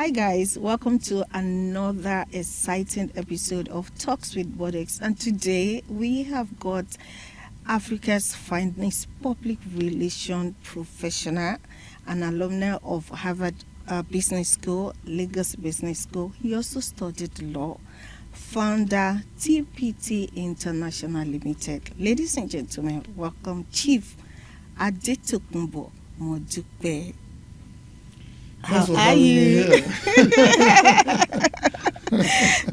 Hi guys, welcome to another exciting episode of Talks with Bodex, and today we have got Africa's finest public relation professional, an alumni of Harvard Business School, Lagos Business School. He also studied law, founder TPT International Limited. Ladies and gentlemen, welcome Chief Adetokunbo Modupe. How are you?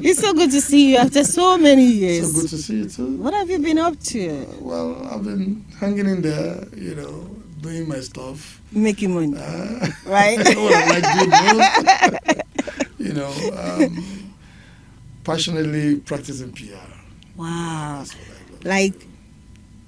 It's so good to see you after so many years. So good to see you too. What have you been up to? Well, I've been hanging in there, doing my stuff. Making money, right? What I like doing most. Passionately practicing PR. Wow. That's what I love. Like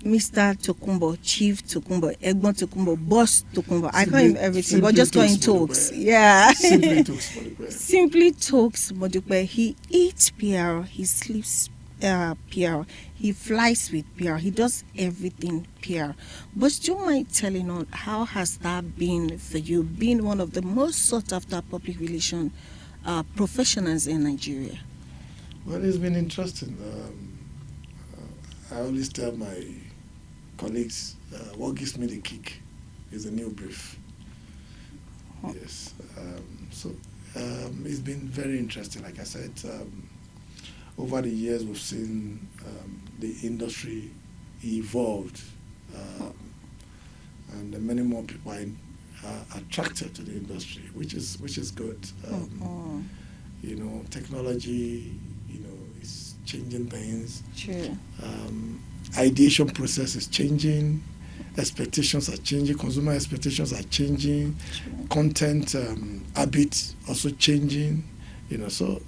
Mr. Tokunbo, Chief Tokunbo, Egbon Tokunbo, Boss Tokunbo. I call him everything, but just call him Talks. Yeah. Simply Talks Modupe. Simply Talks Modupe. He eats PR, he sleeps PR, he flies with PR, he does everything PR. But do you mind telling us how has that been for you, being one of the most sought after public relation professionals in Nigeria? Well, it's been interesting. I always tell my colleagues, what gives me the kick is a new brief. Yes. It's been very interesting. Like I said, over the years we've seen the industry evolved, and many more people are attracted to the industry, which is good. Technology, is changing things. True. Ideation process is changing, expectations are changing, consumer expectations are changing, content habits also changing, so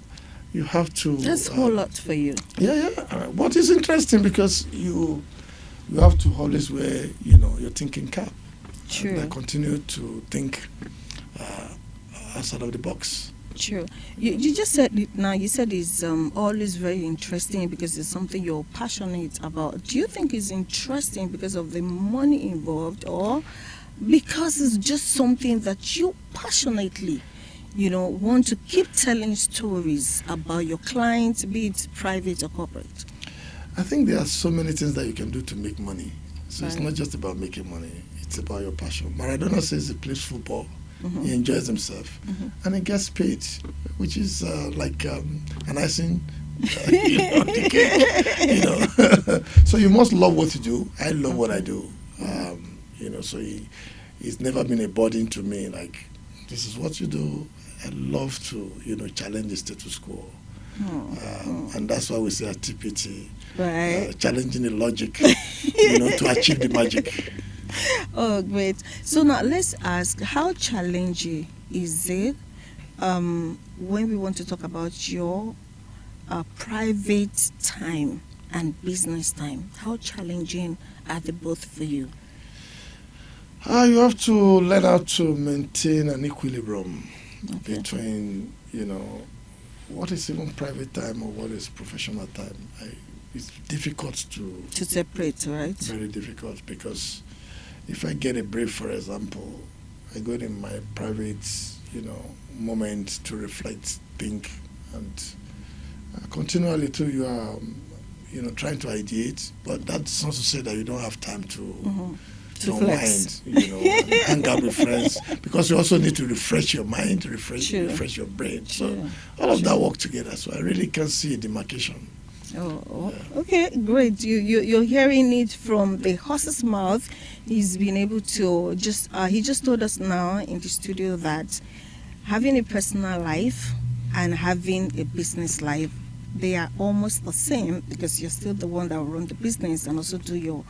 you have to... That's a whole lot for you. Yeah. What is interesting, because you have to always wear, your thinking cap. True. And continue to think outside of the box. True. You just said it now. You said it's always very interesting because it's something you're passionate about. Do you think it's interesting because of the money involved, or because it's just something that you passionately, want to keep telling stories about your clients, be it private or corporate? I think there are so many things that you can do to make money. So Right. It's not just about making money. It's about your passion. Maradona says he plays football. Mm-hmm. He enjoys himself, and he gets paid, which is like an icing on the cake. So you must love what you do. I love what I do. So he's never been a burden to me. Like, this is what you do. I love to challenge the status quo, and that's why we say at TPT, Right. challenging the logic, to achieve the magic. Oh, great. So now let's ask, how challenging is it when we want to talk about your private time and business time? How challenging are they both for you? You have to learn how to maintain an equilibrium between, what is even private time or what is professional time. It's difficult to separate, right? Very difficult, because if I get a brief, for example, I go in my private, moment to reflect, think, and continually too, you are, trying to ideate, but that's not to say that you don't have time to unwind, and hang out with friends, because you also need to refresh your mind, refresh your brain. So all of that work together. So I really can see a demarcation. Oh, okay, great. You're hearing it from the horse's mouth. He's been able to he just told us now in the studio that having a personal life and having a business life, they are almost the same, because you're still the one that will run the business and also do your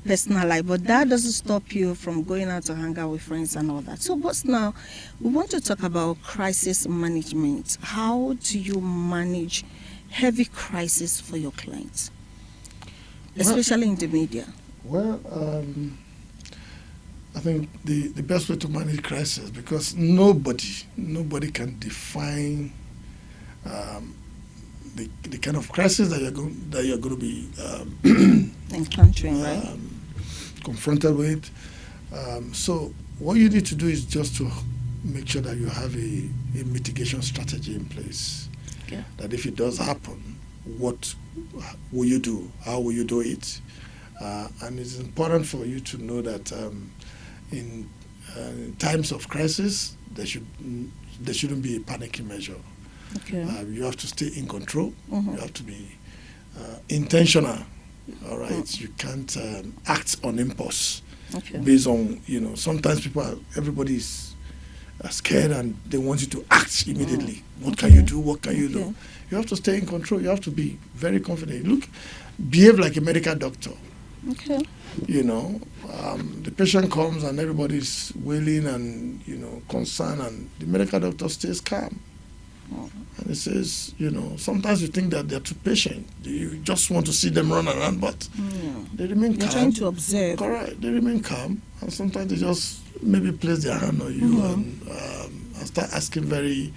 personal life. But that doesn't stop you from going out to hang out with friends and all that. So, but now we want to talk about crisis management. How do you manage heavy crisis for your clients, especially in the media? Well, I think the best way to manage crisis, because nobody can define the kind of crisis that you're going to be encountering, right? Confronted with. So what you need to do is just to make sure that you have a mitigation strategy in place. Okay. That if it does happen, what will you do? How will you do it? And it's important for you to know that in times of crisis, there shouldn't be a panicking measure. Okay. You have to stay in control. Mm-hmm. You have to be intentional. All right. You can't act on impulse. Okay. Based on, sometimes everybody's scared and they want you to act immediately. What can you do? What can you do? You have to stay in control. You have to be very confident. Behave like a medical doctor. Okay. The patient comes and everybody's wailing and, concerned, and the medical doctor stays calm. And he says, sometimes you think that they're too patient. You just want to see them run around, but they remain calm. You're trying to observe. Correct. They remain calm. And sometimes they just maybe place their hand on you and start asking very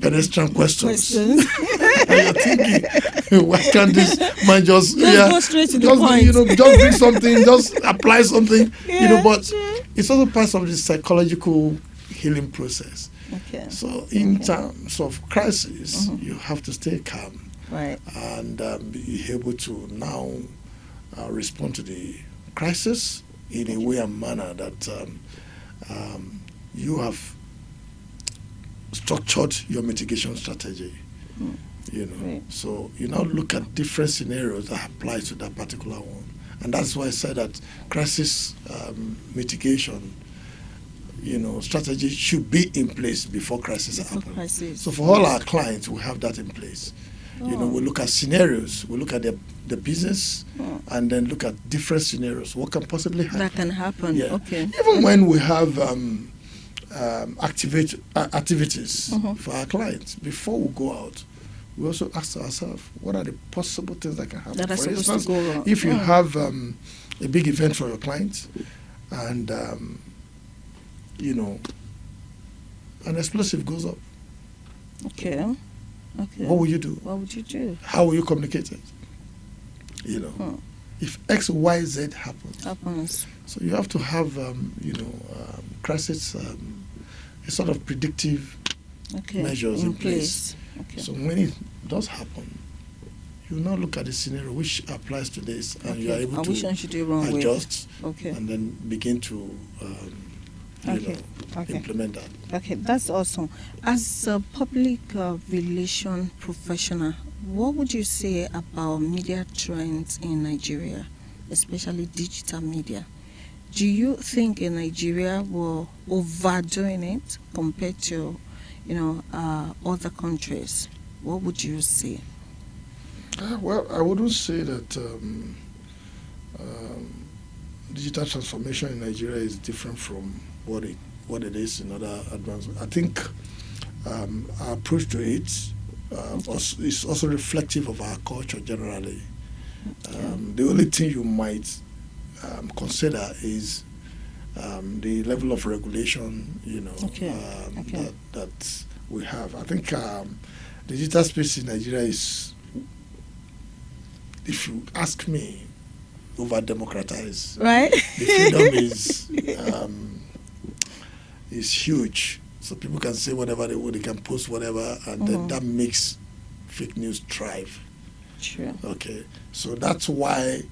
pedestrian questions. And you're thinking, why can't this man just go straight to the point? Just bring something, just apply something, but true. It's also part of the psychological healing process. Okay. So in terms of crisis, you have to stay calm, right, and be able to now respond to the crisis in a way and manner that you have structured your mitigation strategy. Right. So you now look at different scenarios that apply to that particular one, and that's why I said that crisis mitigation strategy should be in place before crisis happens. So for all our clients, we have that in place. We look at scenarios, we look at the business, and then look at different scenarios. What can possibly happen? That can happen. Yeah. Okay. Even when we have activities for our clients, before we go out, we also ask ourselves, what are the possible things that can happen? That are for supposed instance, to go wrong. if you have a big event for your clients, and an explosive goes up. Okay. What will you do? What would you do? How will you communicate it? If X, Y, Z happens. So you have to have, crisis, a sort of predictive measures in place. Okay. So when it does happen, you now look at the scenario which applies to this, and you are able to adjust and then begin to implement that. Okay, that's awesome. As a public relation professional, what would you say about media trends in Nigeria, especially digital media? Do you think in Nigeria we're overdoing it compared to, other countries? What would you say? Well, I wouldn't say that digital transformation in Nigeria is different from what it is in other advanced. I think our approach to it is also reflective of our culture generally. The only thing you might consider is the level of regulation, that we have. I think the digital space in Nigeria is, if you ask me, over democratized. Right. The freedom is huge. So people can say whatever they want, they can post whatever, and then that makes fake news thrive. Sure. Okay. So that's why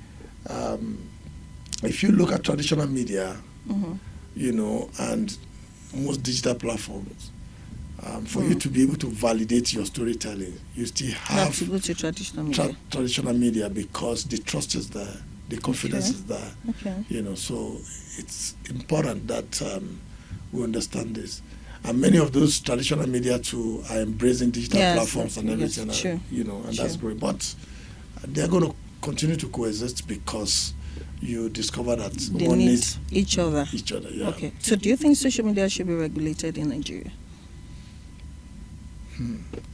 if you look at traditional media, and most digital platforms, for you to be able to validate your storytelling, you still have to go to traditional media. Traditional media, because the trust is there, the confidence is there. Okay. So it's important that we understand this. And many of those traditional media too are embracing digital platforms and everything, and that's great. But they're going to continue to coexist because you discover that they one need needs each other. Yeah. Okay. So do you think social media should be regulated in Nigeria?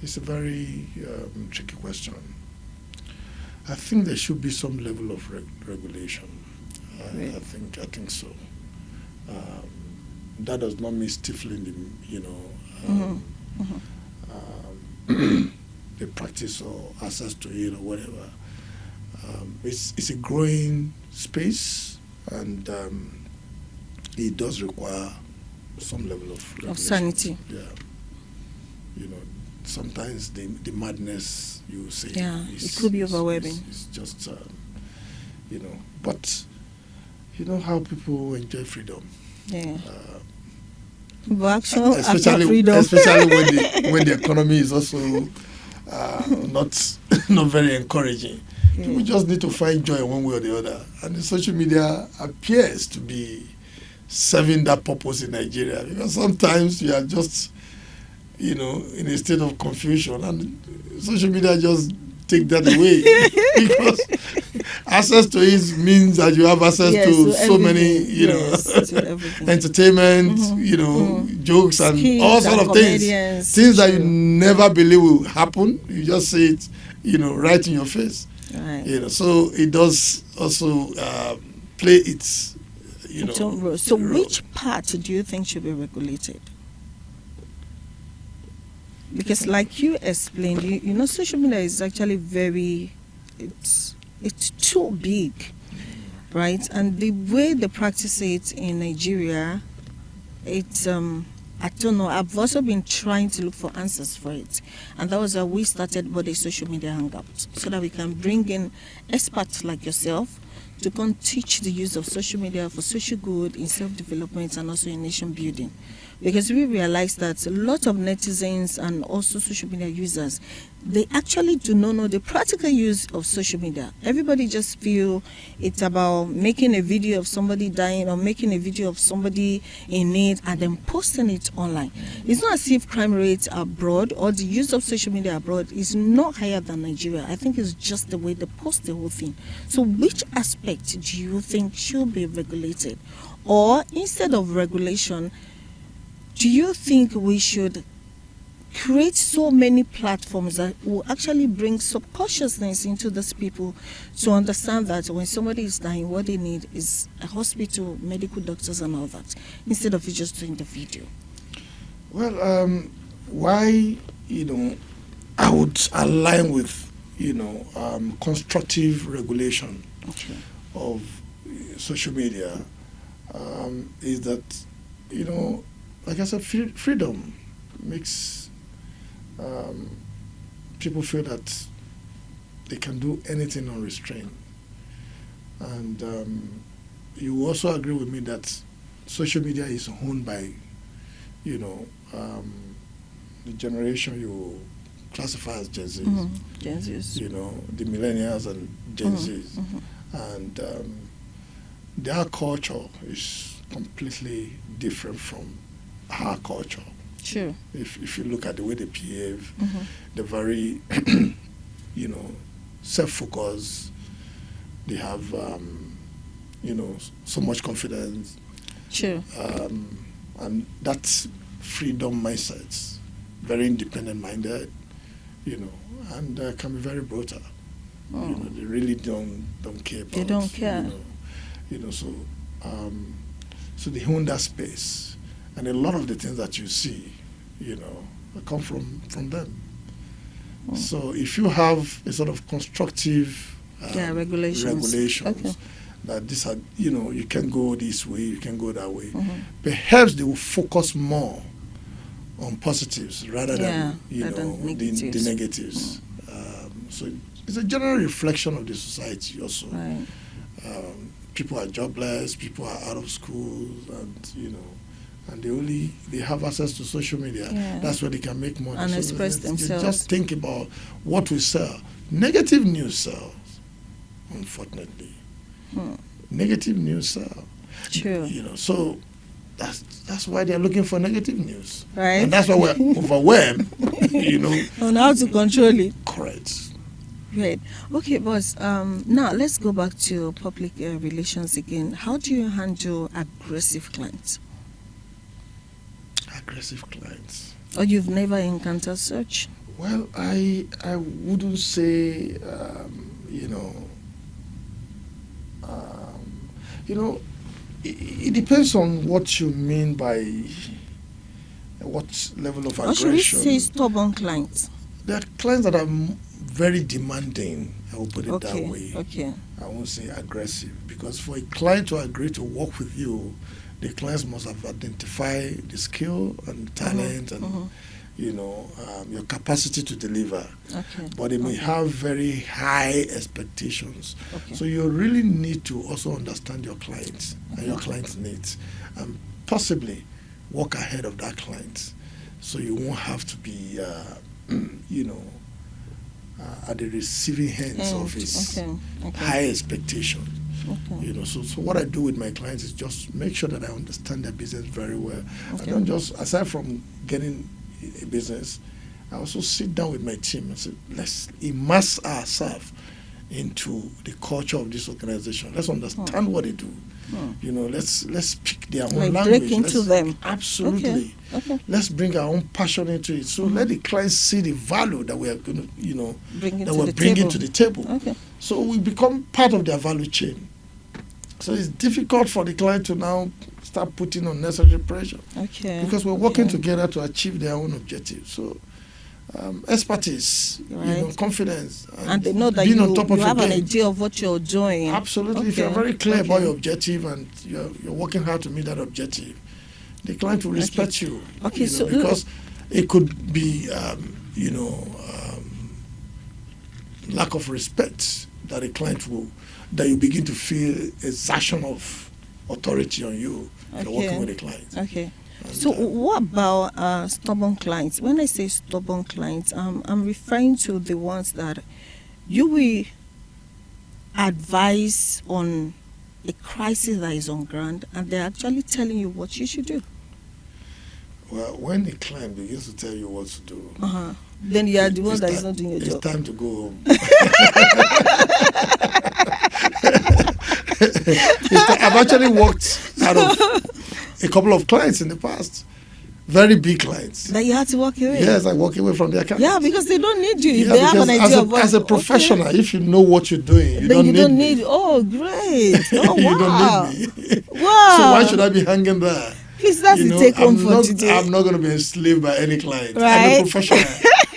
It's a very tricky question. I think there should be some level of regulation. Right. I think so. That does not mean stifling the practice or access to it or whatever. It's a growing space, and it does require some level of Of sanity. Yeah. Sometimes the madness you say. It could be overwhelming. It's just, but you know how people enjoy freedom. Yeah. Especially when the economy is also not very encouraging. People just need to find joy one way or the other, and the social media appears to be serving that purpose in Nigeria, because sometimes you are just in a state of confusion, and social media just take that away because access to it means that you have access to so many entertainment, jokes and skills all sort of things that you never believe will happen. You just see it right in your face. Right. So it does also play its role. Which part do you think should be regulated? Because like you explained, social media is actually it's too big, right? And the way they practice it in Nigeria, it's I don't know. I've also been trying to look for answers for it, and that was how we started Bodex Social Media Hangout, so that we can bring in experts like yourself to come teach the use of social media for social good in self-development and also in nation building. Because we realize that a lot of netizens and also social media users, they actually do not know the practical use of social media. Everybody just feel it's about making a video of somebody dying or making a video of somebody in need and then posting it online. It's not as if crime rates abroad or the use of social media abroad is not higher than Nigeria. I think it's just the way they post the whole thing. So which aspect do you think should be regulated? Or instead of regulation, do you think we should create so many platforms that will actually bring subconsciousness into these people to understand that when somebody is dying, what they need is a hospital, medical doctors and all that, instead of you just doing the video? Well, why, I would align with, constructive regulation of social media is that, like I said, freedom makes people feel that they can do anything unrestrained. And you also agree with me that social media is owned by, the generation you classify as Gen Zs. Mm-hmm. Gen Zs. The millennials and Gen Zs. And their culture is completely different from our culture. Sure. If you look at the way they behave, they're very, self-focused. They have, so much confidence. Sure. And that's freedom mindset, very independent-minded, and can be very brutal. They really don't care about. They don't care. So they own that space, and a lot of the things that you see, come from them. So if you have a sort of constructive regulations that this are, you can go this way, you can go that way, perhaps they will focus more on positives rather than negatives. The negatives. So it's a general reflection of the society also. Right. People are jobless, people are out of school, and and they have access to social media. Yeah. That's where they can make money and express themselves. Just think about what we sell. Negative news sells, unfortunately. Negative news sells. True. So that's why they're looking for negative news. Right. And that's why we're overwhelmed, on how to control it. Correct. Great. Okay, boss. Now let's go back to public relations again. How do you handle aggressive clients? Aggressive clients. Or you've never encountered such? Well, I wouldn't say, it depends on what you mean by what level of aggression. Or should we say stubborn clients? There are clients that are very demanding, I will put it that way. Okay. I won't say aggressive, because for a client to agree to work with you, the clients must have identified the skill and talent and your capacity to deliver. Okay. But they may have very high expectations. Okay. So you really need to also understand your clients and your client's needs, and possibly work ahead of that client, so you won't have to be, at the receiving hands of his high expectations. Okay. So what I do with my clients is just make sure that I understand their business very well. Okay. I don't just, aside from getting a business, I also sit down with my team and say, let's immerse ourselves into the culture of this organization. Let's understand what they do. Let's speak their own language. Break into them. Absolutely. Okay. Let's bring our own passion into it. So let the clients see the value that we are going to, bringing to the table. Okay. So we become part of their value chain. So it's difficult for the client to now start putting unnecessary pressure. Okay. Because we're working together to achieve their own objectives. So expertise, confidence, and they know that being you on top of have your an game. idea of what you're doing. Absolutely. If you're very clear about your objective and you're working hard to meet that objective, the client will respect you. Okay, so because it could be, lack of respect that a client that you begin to feel exertion of authority on you if you're working with a client. Okay. So what about stubborn clients? When I say stubborn clients, I'm referring to the ones that you will advise on a crisis that is on ground, and they're actually telling you what you should do. Well, when the client begins to tell you what to do, then you are the one that is not doing your job. It's time to go home. I've actually walked out of a couple of clients in the past, very big clients. That you had to walk away? Yes, I walk away from their account. Yeah, because they don't need you. If they have an idea of what... As a professional, if you know what you're doing, you don't need me. Oh, great. Oh, wow. You don't need me. Wow. So why should I be hanging there? Please, that's the take home for today. I'm not going to be enslaved by any client. Right? I'm a professional.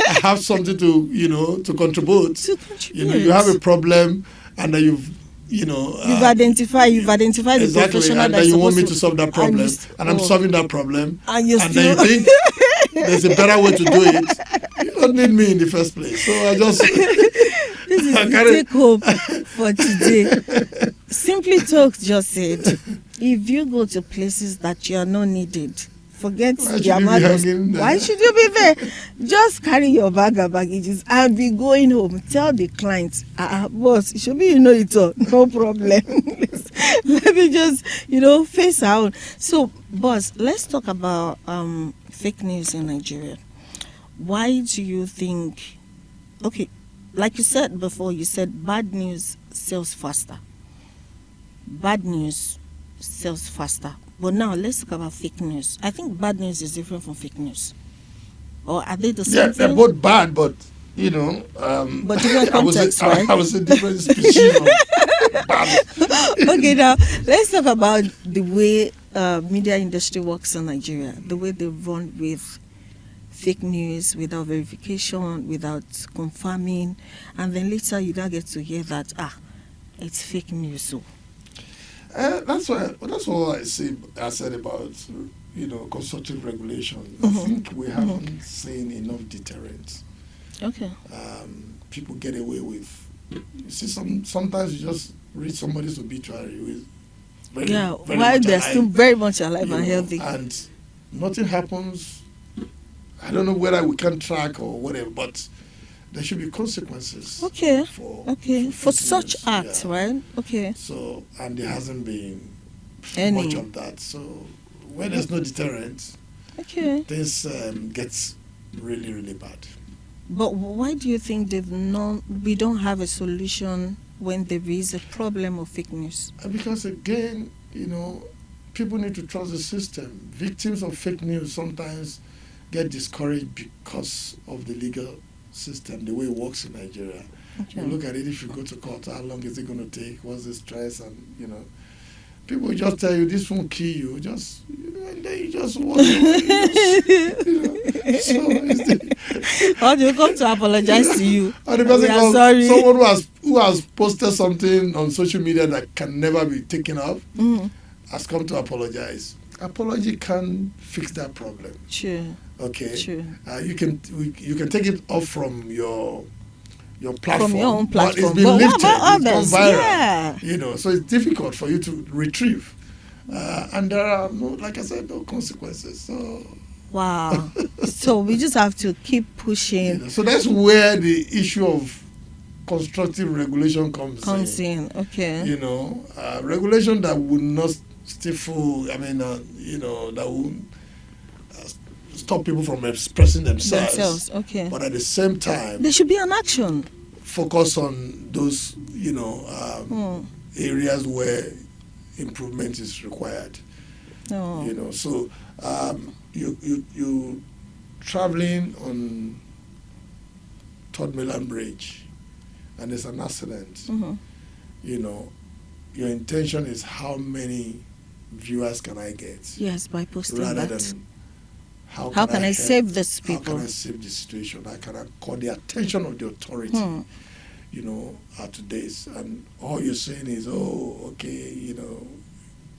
I have something to contribute. You have a problem, and then you've identified the professional and that you want me to solve that problem, and I'm solving that problem, and then you think there's a better way to do it. You don't need me in the first place. So I just this is the take home for today. Simply Talk just said, if you go to places that you are not needed, forget the amount of... Why should you be there? Just carry your bag and baggages and be going home. Tell the client, boss, it should be it all. No problem. Let me just, face out. So, boss, let's talk about fake news in Nigeria. Why do you think... Okay, like you said before, you said bad news sells faster. Bad news sells faster. But now let's talk about fake news. I think bad news is different from fake news. Or are they the same thing? They're both bad, but but different contexts, right? I was a different species of bad. Okay, now let's talk about the way media industry works in Nigeria. The way they run with fake news without verification, without confirming, and then later you now get to hear that it's fake news. So. That's what I said about constructive regulation. I think we haven't seen enough deterrents. Okay. People get away with. You see, sometimes you just read somebody's obituary with very while they're still very much alive and healthy, and nothing happens. I don't know whether we can track or whatever, but there should be consequences. Okay. For such news. acts, right? Okay. So, and there hasn't been any much of that. So, when there's no deterrent, this gets really, really bad. But why do you think we don't have a solution when there is a problem of fake news? Because again, people need to trust the system. Victims of fake news sometimes get discouraged because of the legal system, the way it works in Nigeria. You look at it, if you go to court, how long is it going to take? What's the stress? And, people just tell you, this won't kill you. And then you just walk away. Or they come to apologize to you. Or the person calls someone who has posted something on social media that can never be taken up. has come to apologize. Apology can fix that problem. Sure. Okay. Sure. You can take it off from your platform. From your own platform. But it's been But lifted. what about It's gone others? viral. Yeah. You know, so it's difficult for you to retrieve. And there are no, like I said, no consequences. So. Wow. So we just have to keep pushing. You know, so that's where the issue of constructive regulation comes in. Okay. You know, regulation that would not stifle, I mean, you know, that would stop people from expressing themselves. Okay. But at the same time, there should be an action. Focus on those, you know, areas where improvement is required. Oh. You know, so you traveling on Third Mainland Bridge, and there's an accident. Mm-hmm. You know, your intention is how many viewers can I get? Yes, by posting rather that. than how can I save these people? How can I save the situation? How can I call the attention of the authority? You know, to this, and all you're saying is, oh, okay, you know,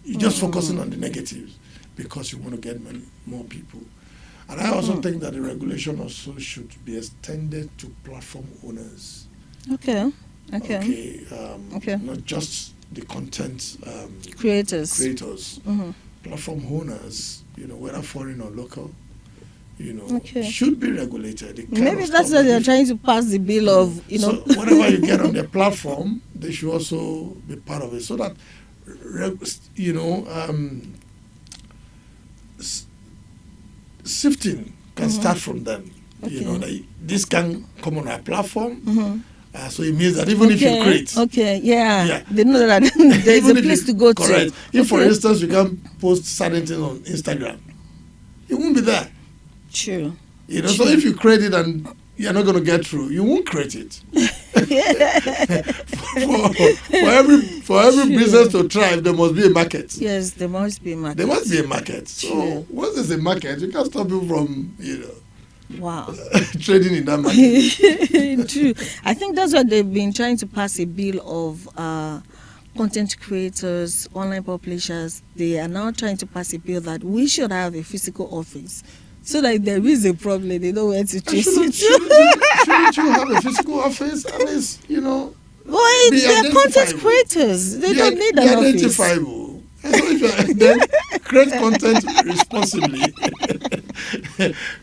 you're just focusing on the negatives because you want to get more people. And I also think that the regulation also should be extended to platform owners. Okay. Not just the content creators. Platform owners, you know, whether foreign or local, you know, should be regulated. Maybe that's why they're trying to pass the bill of, you know. So whatever you get on their platform, they should also be part of it, so that, you know, sifting can start from them. You know, this can come on our platform. So it means that even if you create, they know that there is a place to go to. If, for instance, you can post certain things on Instagram, it won't be there. True. You know, so if you create it and you're not going to get through, you won't create it. for every business to thrive, there must be a market. Yes, there must be a market. There must be a market. So once there's a market, you can't stop people from, you know. Wow. Trading in that market. True. I think that's why they've been trying to pass a bill of content creators, online publishers. They are now trying to pass a bill that we should have a physical office, so that if there is a problem, they know where to trace it. Shouldn't you have a physical office? At least, you know. Well, they're content creators. They don't need an office. Identifiable. So if you then create content responsibly.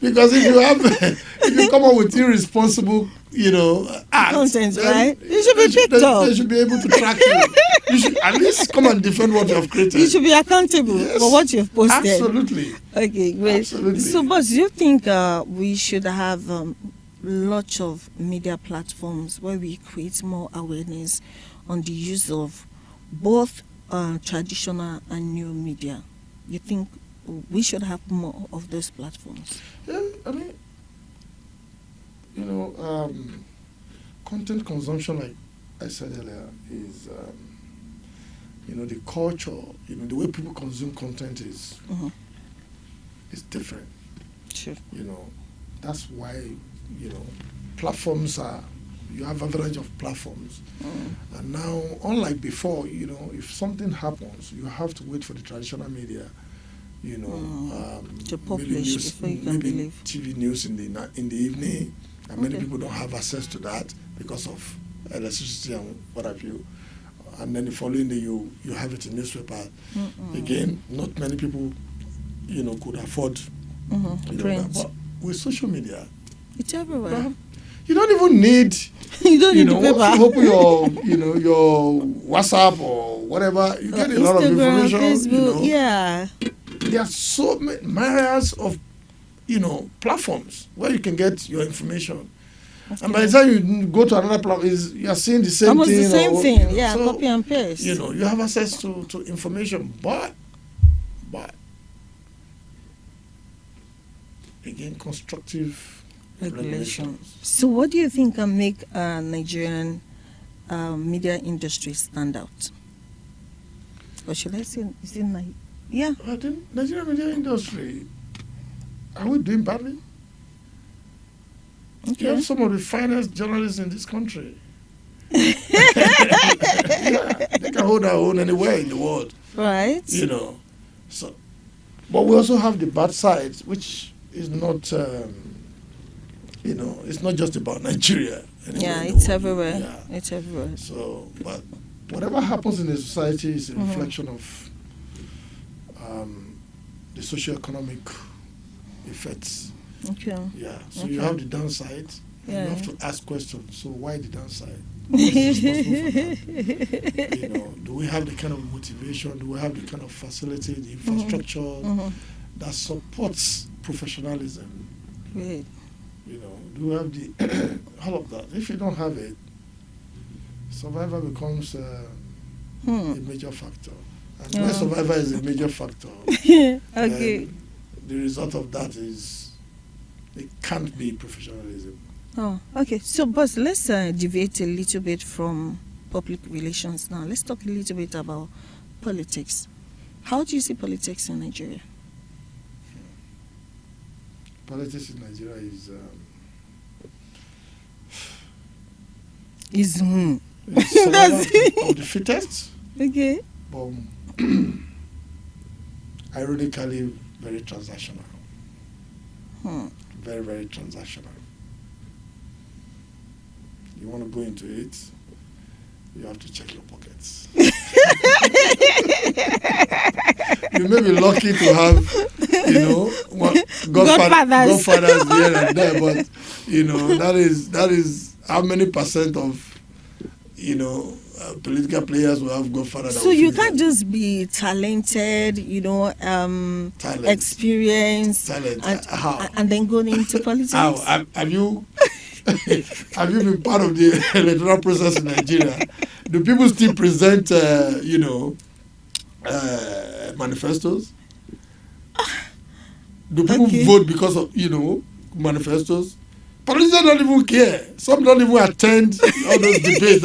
Because if you come up with irresponsible, you know, acts, content, right? You should be picked up. They should be able to track you. You should at least come and defend what you have created. You should be accountable for what you have posted. Absolutely. Okay, great. Absolutely. So, boss, do you think we should have lots of media platforms where we create more awareness on the use of both traditional and new media? You think we should have more of those platforms? Yeah, I mean, you know, content consumption, like I said earlier, is, you know, the culture, you know, the way people consume content is different. Sure. You know, that's why, you know, platforms are, you have avalanche of platforms. And now, unlike before, you know, if something happens, you have to wait for the traditional media, you know, to publish before you can believe. TV news in the evening, and many people don't have access to that because of electricity and what have you. And then the following day, you have it in newspaper. Again, not many people, you know, could afford you know, that. But with social media, it's everywhere. You don't even need. You don't need the paper. Once you open your WhatsApp or whatever, you get a lot of information. Facebook, you know. There are so many myriads of, you know, platforms where you can get your information. Okay. And by the time you go to another platform, you are seeing the same almost thing. The same thing, you know, yeah, so, copy and paste. You know, you have access to information, but again, constructive regulations. So what do you think can make Nigerian media industry stand out? Or should I say, is it yeah? I think Nigerian media industry, are we doing badly? Okay. You have some of the finest journalists in this country. They can hold our own anywhere in the world. Right. So, but we also have the bad sides, which is not, it's not just about Nigeria. Yeah, it's everywhere. Yeah. It's everywhere. So, but whatever happens in the society is a reflection of the socio-economic effects. Okay. Yeah. So you have the downside. Yeah. You have to ask questions. So why the downside? What's responsible for that? Do we have the kind of motivation? Do we have the kind of facility, the infrastructure that supports professionalism? Great. Do we have the all of that? If you don't have it, survival becomes a major factor. And when survival is a major factor, okay. The result of that is it can't be professionalism. Oh, okay. So, boss, let's deviate a little bit from public relations now. Let's talk a little bit about politics. How do you see politics in Nigeria? Politics in Nigeria is survival of the fittest. Okay. But ironically, very transactional. Very, very transactional. You want to go into it, you have to check your pockets. You may be lucky to have, godfathers here and there, but that is how many percent of political players will have godfathers. So you can't just be talented, experienced, and then go into politics. How have you? Have you been part of the electoral process in Nigeria? Do people still present, manifestos? Do people vote because of, manifestos? Politicians don't even care. Some don't even attend all those debates,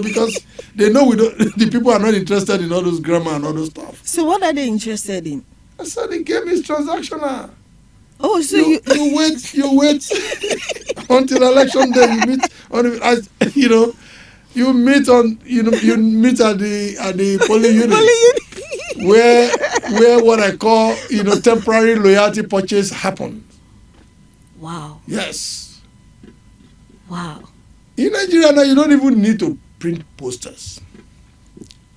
because they know the people are not interested in all those grammar and all those stuff. So what are they interested in? I said the game is transactional. Oh, so you wait until election day. You meet you meet at the polling unit where what I call temporary loyalty purchase happen. Wow. Yes. Wow. In Nigeria now, you don't even need to print posters.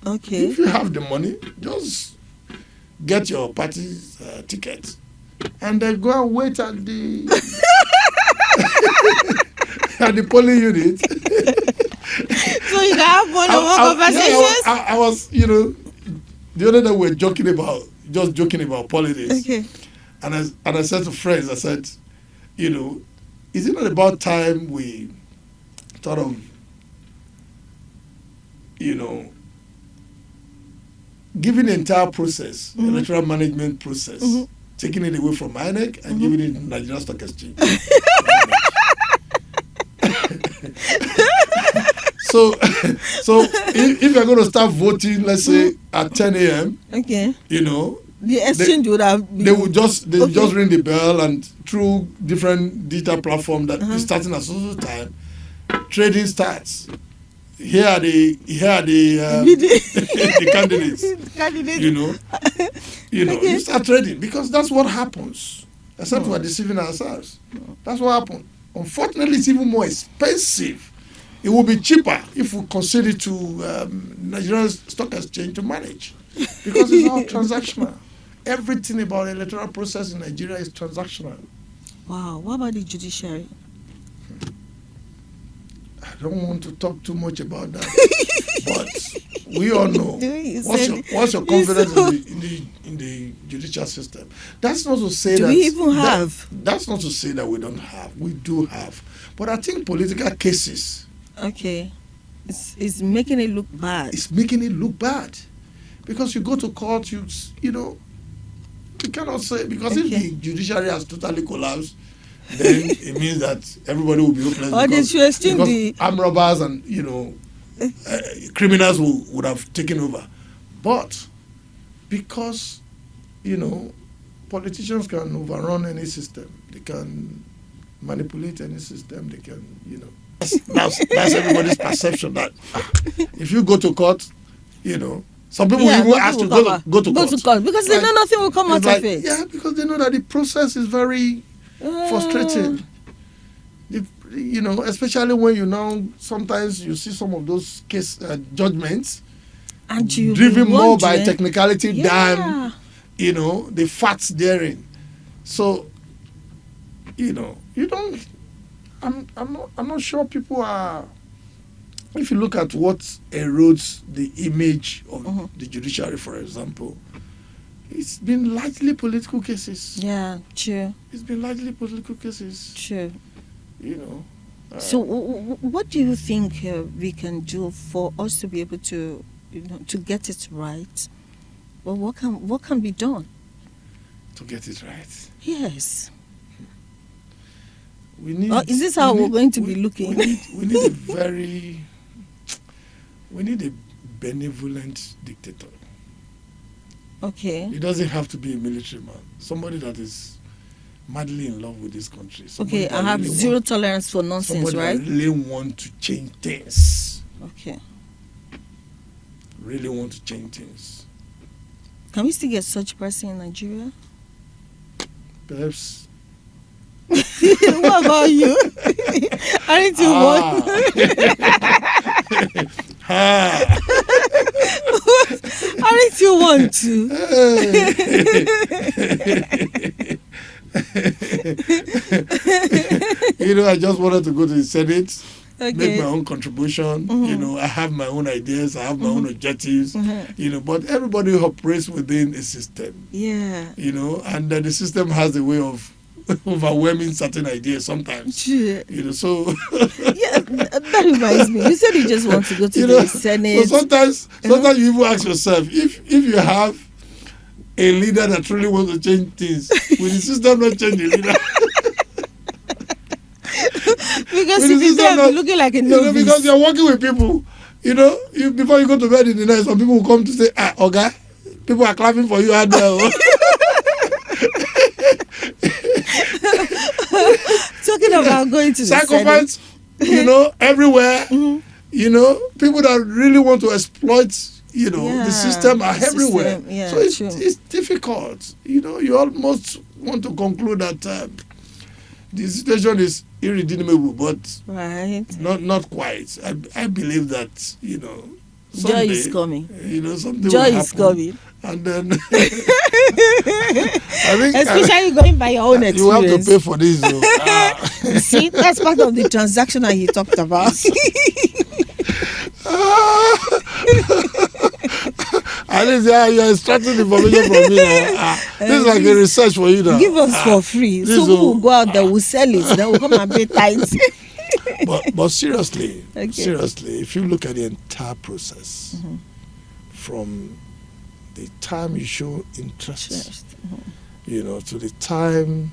Okay. If you have the money, just get your party's ticket. And then go and wait at the at the polling unit. So you can have one-on-one conversations. I was, the other day we were joking about politics. Okay. And I said to friends, I said, is it not about time we thought of, giving the entire process, electoral management process, taking it away from INEC and giving it to Nigerian Stock Exchange. So if you're going to start voting, let's say at 10 a.m., okay, the exchange would have been, they just ring the bell, and through different digital platform that is starting at social time, trading starts. Here are the the candidates. Okay. You start trading because that's what happens. Except we're deceiving ourselves. That's what happens. Unfortunately, it's even more expensive. It will be cheaper if we concede it to Nigerian Stock Exchange to manage, because it's all transactional. Everything about the electoral process in Nigeria is transactional. Wow. What about the judiciary? I don't want to talk too much about that, but we all know what's your confidence in the judicial system. That's not to say do that we even have. That's not to say that we don't have. We do have, but I think political cases. Okay, it's making it look bad. It's making it look bad, because you go to court, you cannot say, because if the judiciary has totally collapsed, then it means that everybody will be hopeless. Or because armed robbers and criminals would have taken over. But because politicians can overrun any system, they can manipulate any system, they can that's everybody's perception that if you go to court, you know. Some people even ask to go to court. Because they know nothing will come out of it. Yeah, because they know that the process is very frustrating. You know, especially when you know, sometimes you see some of those case judgments and you driven more by technicality than, you know, the facts therein. So, you know, you don't. I'm not sure people are. If you look at what erodes the image of the judiciary, for example, it's been largely political cases. Yeah, true. It's been largely political cases. True. You know. So, what do you think we can do for us to be able to, you know, to get it right? Well, what can be done to get it right? Yes. We need. Is this how we're going to be looking? We need a benevolent dictator. Okay. It doesn't have to be a military man. Somebody that is madly in love with this country. Okay, I have zero tolerance for nonsense, right? That really want to change things. Okay. Really want to change things. Can we still get such person in Nigeria? Perhaps. What about you? Aren't you one? Aren't you one too? You know, I just wanted to go to the Senate, okay, make my own contribution. You know, I have my own ideas, I have my own objectives. You know, but everybody operates within a system. Yeah. You know, and the system has a way of overwhelming certain ideas sometimes. Sure. You know, so yeah, that reminds me. You said you just want to go to the Senate. So sometimes you even ask yourself, if you have a leader that really wants to change things, will the system not change the leader? Because if you are looking like a novice. You know, because you're working with people. You know, before you go to bed in the night, some people will come to say, Oga, people are clapping for you out there. Talking about going to the psychopaths, you know, everywhere. You know, people that really want to exploit, you know, the system are everywhere. Yeah, so it's difficult. You know, you almost want to conclude that the situation is irredeemable, but not quite. I believe that, you know, someday, joy is coming. You know, something joy will happen. Is coming. And then I think especially going by your own experience. You have to pay for this. You see, that's part of the transaction that he talked about. At least you are extracting information from me. This is like a research for you now. Give us for free. So we will go out there, we'll sell it, then we'll come and pay tithes. but seriously, if you look at the entire process, from the time you show interest, you know, to the time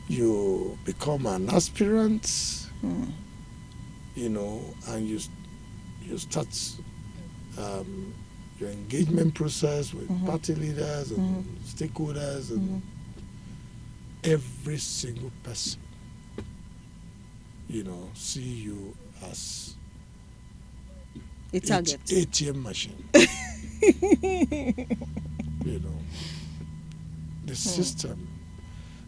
you become an aspirant, you know, and you start your engagement process with party leaders and stakeholders and every single person, you know, see you as a target. ATM machine. You know, the system.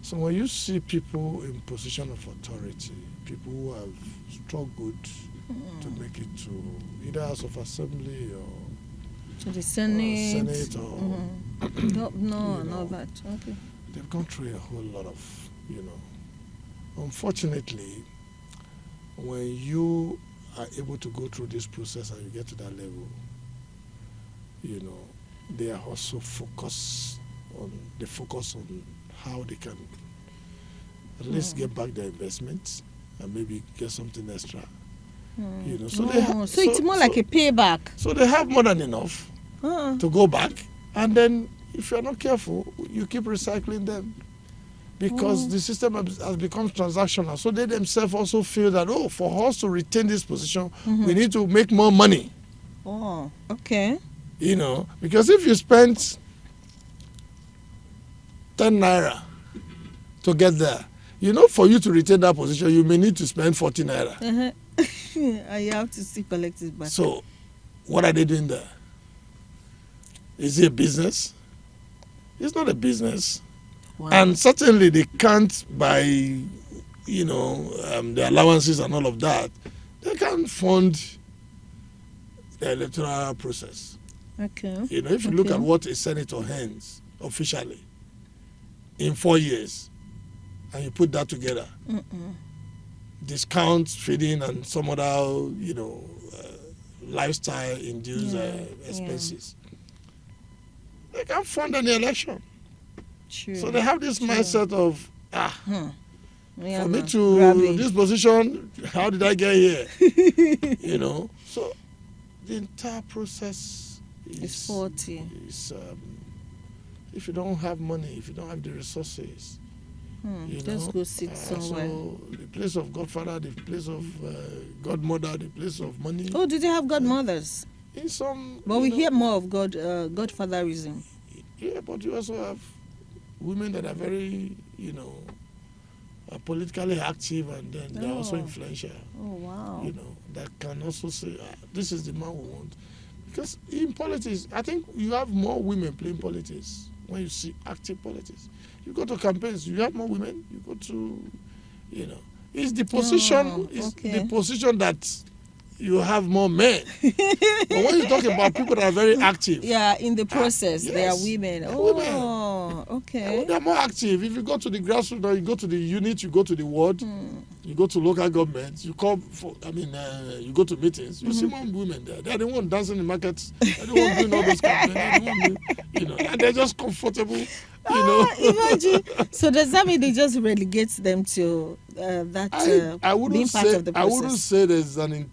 So when you see people in position of authority, people who have struggled to make it to either House of Assembly or to the Senate or and all that. Okay. They've gone through a whole lot of, you know. Unfortunately, when you are able to go through this process and you get to that level, you know, they are also focus on how they can at least get back their investments and maybe get something extra. You know, so it's more like a payback. So they have more than enough to go back, and then if you're not careful, you keep recycling them because the system has become transactional. So they themselves also feel that for us to retain this position, we need to make more money. Oh, okay. You know, because if you spend 10 naira to get there, you know, for you to retain that position, you may need to spend 40 naira. And you have to still collect it back. So, what are they doing there? Is it a business? It's not a business. Wow. And certainly they can't buy, the allowances and all of that. They can't fund the electoral process. Okay. If you look at what a senator earns officially in 4 years, and you put that together, discounts, feeding, and some other, lifestyle-induced expenses, they can't fund any election. True. So they have this mindset of, for me grab to it. this position, how did I get here? So the entire process It's 40. If you don't have money, if you don't have the resources, Just go sit somewhere. So the place of godfather, the place of godmother, the place of money. Oh, do they have godmothers? In some, But we hear more of godfatherism. Yeah, but you also have women that are very, are politically active, and then they're also influential. Oh, wow. That can also say, this is the man we want. Because in politics, I think you have more women playing politics when you see active politics. You go to campaigns, you have more women. You go to, it's the position, the position that you have more men. But when you talk about people that are very active, in the process, yes, they are women. Okay. They're more active. If you go to the grassroots, or you go to the unit, you go to the ward, you go to local governments, you go to meetings, you see more women there. They're the one dancing in the markets, they're the one doing all those campaigns, and they're just comfortable, Imagine. So does that mean they just relegate them to that being part of the process? I wouldn't say there's an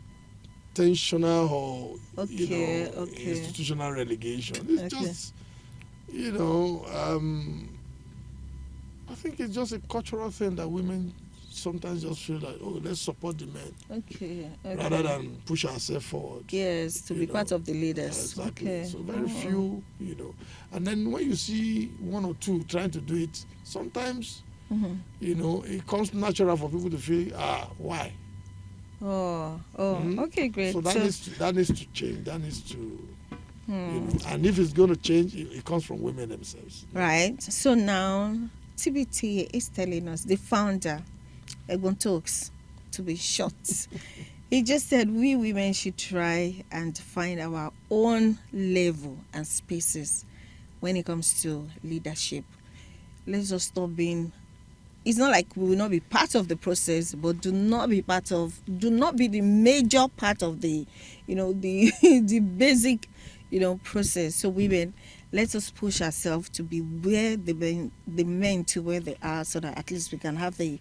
intentional or institutional relegation. It's just I think it's just a cultural thing that women sometimes just feel like, let's support the men, rather than push ourselves forward. Yes, to be part of the leaders. Exactly. Okay. So very few, and then when you see one or two trying to do it, sometimes it comes natural for people to feel, why? Okay, great. So that needs to change. That needs to, and if it's going to change, it comes from women themselves. Right. So now, TPT is telling us, the founder, Egbon Talks, to be short. He just said we women should try and find our own level and spaces when it comes to leadership. Let's just stop being. It's not like we will not be part of the process, but do not be the major part of the, the basic, process. So women, let us push ourselves to be where the men to where they are, so that at least we can have the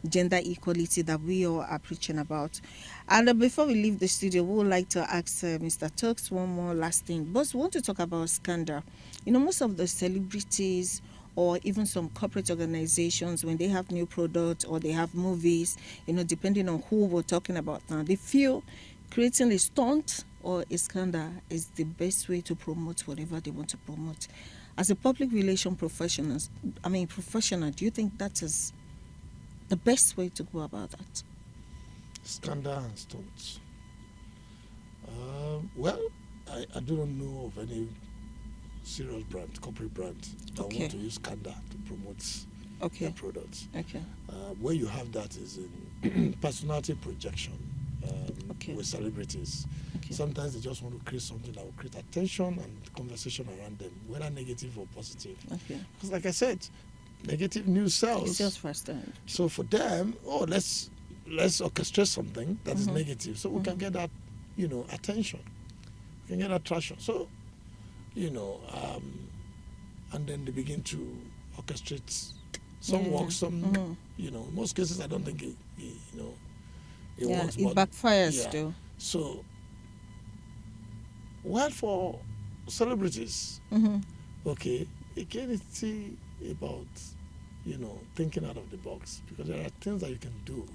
gender equality that we all are preaching about. And before we leave the studio, we would like to ask Mr. Talks one more last thing. But we want to talk about scandal. Most of the celebrities or even some corporate organizations, when they have new products or they have movies, depending on who we're talking about now, they feel creating a stunt or a scandal is the best way to promote whatever they want to promote. As a public relation professional, do you think that is the best way to go about that? Scandal and stunts. I do not know of any serious brand, corporate brand, that want to use scandal to promote their products. Where you have that is in personality projection with celebrities. Sometimes they just want to create something that will create attention and conversation around them, whether negative or positive. Because like I said, negative news sells. It's just first time. So for them, let's orchestrate something that is negative, so we can get that, attention. We can get that traction. So, and then they begin to orchestrate some work, some, in most cases I don't think it works. It backfires though. So, for celebrities, again, it's about, thinking out of the box, because there are things that you can do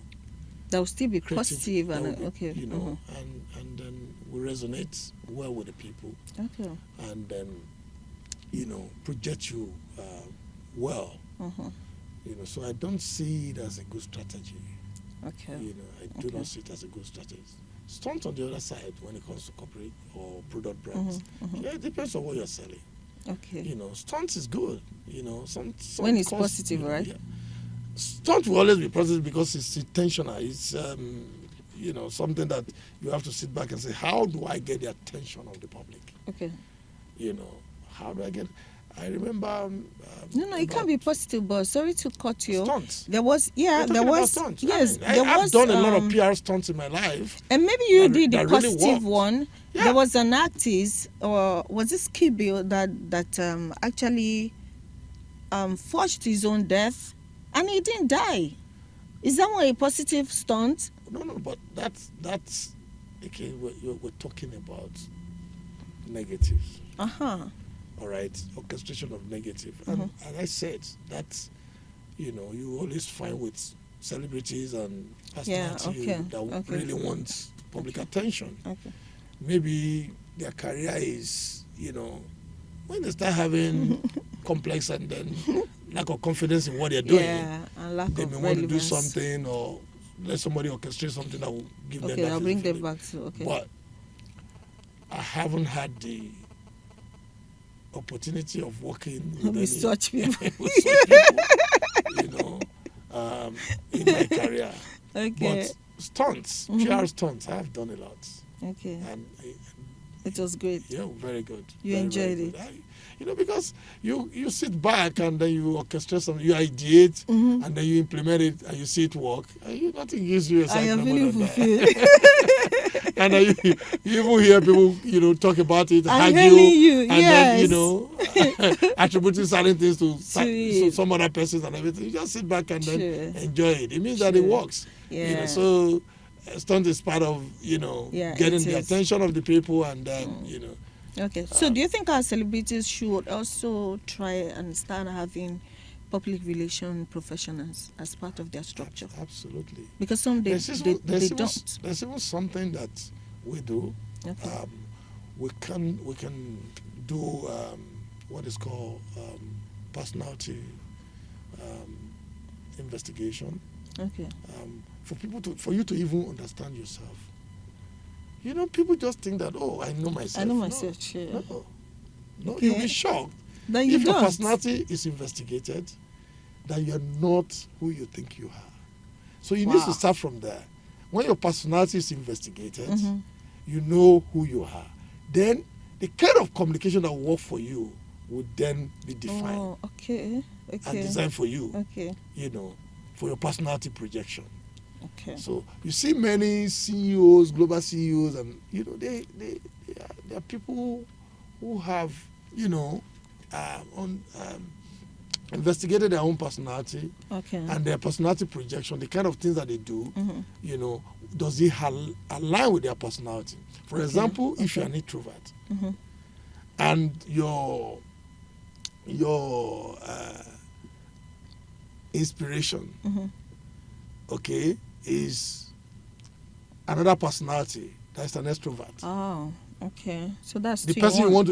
that will still be positive and and then will resonate well with the people. And then, project you well. So I don't see it as a good strategy. I do not see it as a good strategy. Stunts on the other side, when it comes to corporate or product brands, yeah, it depends on what you're selling. Okay. You know, Stunts is good. You know, some when it's costs, positive, you know, right? Yeah. Stunt will always be positive because it's intentional. It's you know, something that you have to sit back and say, how do I get the attention of the public? Okay. You know, how do I get? I remember. No, it can be positive, but sorry to cut you. Stunts. There was, You're there talking about was, stunts. yes, I there have was. done a lot of PR stunts in my life. And maybe you did the that really positive worked. one. Yeah. There was an artist, or was this Kibil that actually forged his own death, and he didn't die. Is that one a positive stunt? No, but that's okay. We're talking about negatives. All right, orchestration of negative. And I said that's, you know, you always find with celebrities and personality that really wants public attention. Okay. Maybe their career is, you know, when they start having complex and then lack of confidence in what they're doing, and lack they of may want to do relevance. something or let somebody orchestrate something that will give them that. Okay, I'll bring them feeling. back to But I haven't had the opportunity of working with such people. with such people, you know, in my career. Okay. But stunts, PR stunts, I have done a lot. Okay. And it was great. Yeah, very good. You very, enjoyed very it. good. You know, because you sit back and then you orchestrate something, you ideate, and then you implement it, and you see it work. And nothing gives you I am excitement feeling more than fulfilled. that. And then you even hear people, you know, talk about it, I'm argue, telling you, and then, you yes. know, attributing certain things to it. some other persons and everything. You just sit back and then Sure. enjoy it. It means that it works. Yeah. You know, so stunt is part of, you know, getting the attention of the people, and then, you know. Okay. So do you think our celebrities should also try and start having public relation professionals as part of their structure? Absolutely. Because some they don't. There's even something that we do. Okay. We can do what is called personality investigation. Okay. For you to even understand yourself. You know, people just think that, oh, I know myself. I know myself, sure. No, Okay. you'll be shocked Then you if your don't. personality is investigated, that you're not who you think you are. So you need to start from there. When your personality is investigated, you know who you are. Then the kind of communication that will work for you would then be defined. Oh, okay. And designed for you. Okay. You know, for your personality projection. Okay. So you see many CEOs, global CEOs, and you know they are people who have, you know, investigated their own personality, and their personality projection, the kind of things that they do. You know, does it align with their personality? For example, if you're an introvert, and your inspiration, okay, is another personality that's an extrovert. Oh, okay. So that's the person you want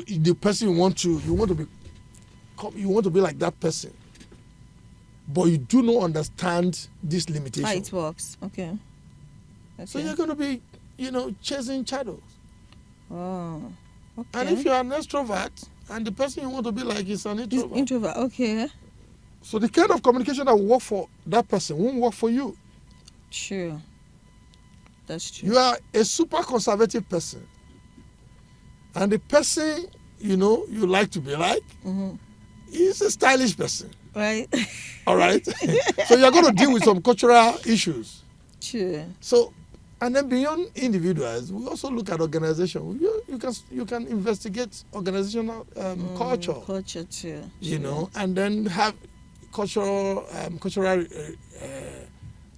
to be like that person, but you do not understand this limitation. How it works. Okay. So you're going to be, you know, chasing shadows. Oh, okay. And if you're an extrovert and the person you want to be like is an introvert. Okay. So the kind of communication that will work for that person won't work for you. True. That's true. You are a super conservative person. And the person, you know, you like to be like, is a stylish person. Right. All right. So you're going to deal with some cultural issues. True. So, and then beyond individuals, we also look at organization. You can investigate organizational culture. Culture too. You know, and then have cultural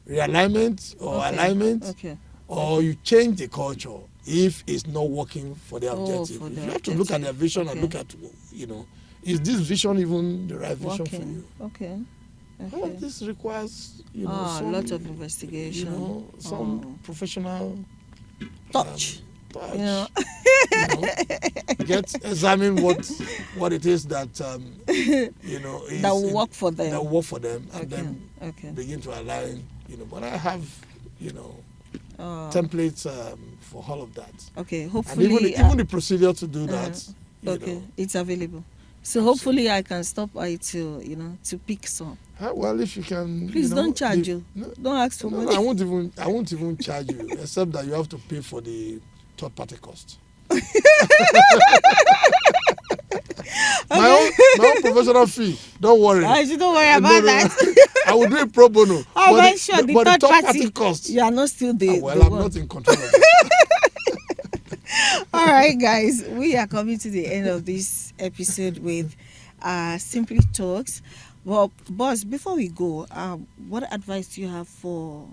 realignment or alignment. Okay. Or you change the culture if it's not working for their objective. For you their have to look at their vision and look at, you know, is this vision even the right vision for you? Okay. All of this requires, you know, a lot of investigation. You know, some professional touch. You know, examine what it is that you know is that will work for them. And then begin to align. You know, but I have, you know, templates for all of that. Okay, And hopefully. even the procedure to do that. Okay, it's available. So hopefully I can stop by to to pick some. Well, if you can, Please don't charge you. Don't ask for money. I won't even charge you, except that you have to pay for the third party cost. My own professional fee. Don't worry. Don't worry about that. I will do it pro bono. I'm sure the third party cost. You are not still there. I'm not in control of it. All right, guys, we are coming to the end of this episode with Simply Talks. Well, boss, before we go, what advice do you have for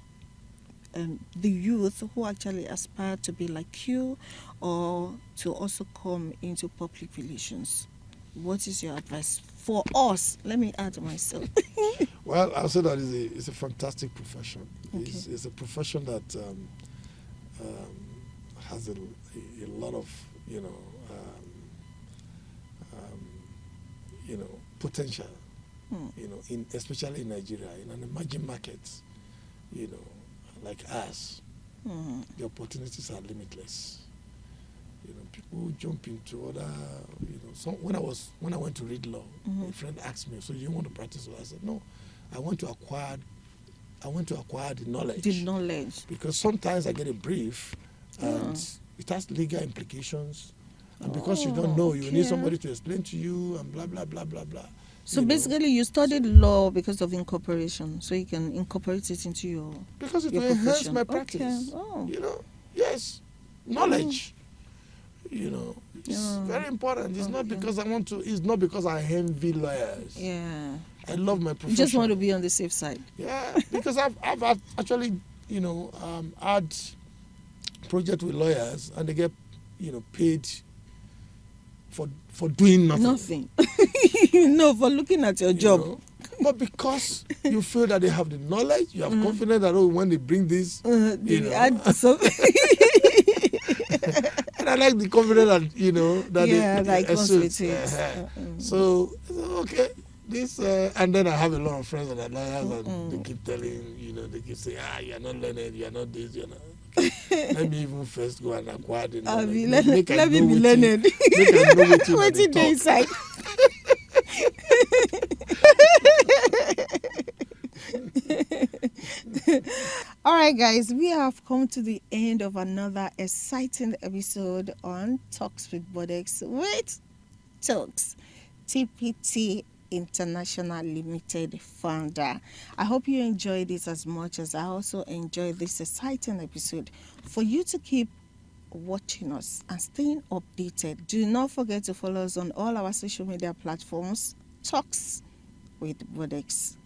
the youth who actually aspire to be like you or to also come into public relations? What is your advice for us? Let me add myself. Well, I'll say that it's a fantastic profession. Okay. It's a profession that has a lot of potential. Especially in Nigeria, in an emerging market, like us, the opportunities are limitless. People jump into other, So when I went to read law, a friend asked me, "So you want to practice law?" I said, "No, I want to acquire the knowledge." The knowledge. Because sometimes I get a brief, and it has legal implications, and because you don't know, you need somebody to explain to you, and blah blah blah blah blah. So basically, you studied law because of incorporation, so you can incorporate it into your because it will profession. enhance my practice. Okay. Yes, knowledge. It's very important. It's not because I want to. It's not because I envy lawyers. Yeah. I love my profession. You just want to be on the safe side. Yeah, because I've actually had project with lawyers and they get paid for doing nothing. For looking at your job. But because you feel that they have the knowledge, you have confidence that when they bring this, they add something. And I like the confidence that that comes with it. So okay, this and then I have a lot of friends that are lawyers and they keep telling they keep saying you're not learned, you're not this, you're not. Let me even first go and acquire the knowledge. Let me be learned. What's in the inside? All right, guys, we have come to the end of another exciting episode on Talks with Bodex with Talks, TPT International Limited Founder. I hope you enjoyed it as much as I also enjoyed this exciting episode. For you to keep watching us and staying updated, do not forget to follow us on all our social media platforms, Talks with Bodex.